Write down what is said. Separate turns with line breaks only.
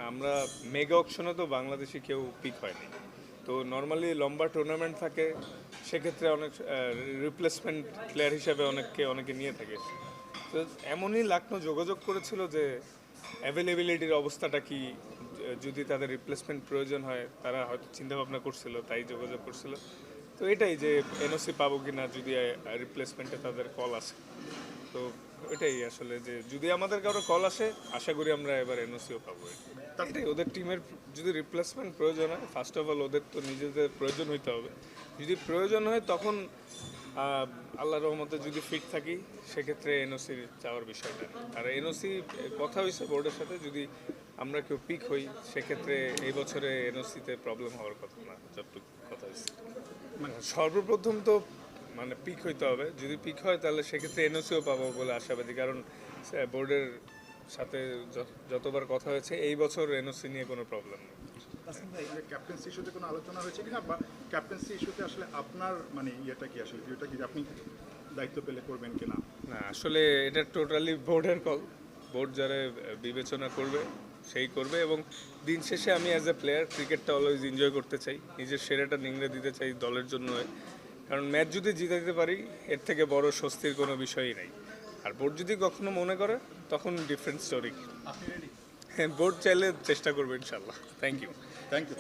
আমরা মেগা অকশনে তো বাংলাদেশি কেউ পিক হয়নি, তো নর্মালি লম্বা টুর্নামেন্ট থাকে, সেক্ষেত্রে অনেক রিপ্লেসমেন্ট প্লেয়ার হিসাবে অনেকে নিয়ে থাকে। তো এমনই লাকনো যোগাযোগ করেছিল যে অ্যাভেলেবিলিটির অবস্থাটা কি, যদি তাদের রিপ্লেসমেন্ট প্রয়োজন হয়, তারা হয়তো চিন্তাভাবনা করছিল, তাই যোগাযোগ করছিল। তো এটাই যে এনওসি পাবো কি না যদি রিপ্লেসমেন্টে তাদের কল আসে। তো এটাই আসলে যে যদি আমাদের কারো কল আসে, আশা করি আমরা এবার এনওসিও পাবো। এটাই ওদের টিমের যদি রিপ্লেসমেন্ট প্রয়োজন হয়, ফার্স্ট অফ অল ওদের তো নিজেদের প্রয়োজন হইতে হবে। যদি প্রয়োজন হয় তখন আল্লাহর রহমতে যদি ফিট থাকি, সেক্ষেত্রে এনওসি চাওয়ার বিষয়টা নেই। আর এনওসি কথা হয়েছে বোর্ডের সাথে, যদি আমরা কেউ পিক হই, সেক্ষেত্রে এই বছরে এনওসিতে প্রবলেম হওয়ার কথা না, যতটুকু কথা হয়েছে। মানে সর্বপ্রথম তো মানে পিক হইতে হবে, যদি পিক হয় তাহলে সেক্ষেত্রে এনওসিও পাবো বলে আশাবাদী, কারণ বোর্ডের সাথে যতবার কথা হয়েছে এই বছর এনওসি নিয়ে কোনো প্রবলেম নেই।
ক্যাপ্টেন্সি ইস্যুতে কোনো আলোচনা হয়েছে কিনা, বা ক্যাপ্টেন্সি ইস্যুতে আসলে আপনার মানে ইয়েটা কি, আসলে ভিউটা কি, আপনি দায়িত্ব পেলে করবেন কিনা?
না, আসলে এটা টোটালি বোর্ডের কল। বোর্ড যারা বিবেচনা করবে সেই করবে, এবং দিন শেষে আমি অ্যাজ এ প্লেয়ার ক্রিকেটটা অলওয়েজ এনজয় করতে চাই, নিজের সেরাটা নিংড়ে দিতে চাই দলের জন্য। কারণ ম্যাচ যদি জিতে দিতে পারি, এর থেকে বড় স্বস্তির কোনো বিষয়ই নেই। আর বোর্ড যদি কখনো মনে করে, তখন ডিফারেন্ট স্টোরি। হ্যাঁ, বোর্ড চাইলে চেষ্টা করবে ইনশাল্লাহ। Thank you.
Thank you.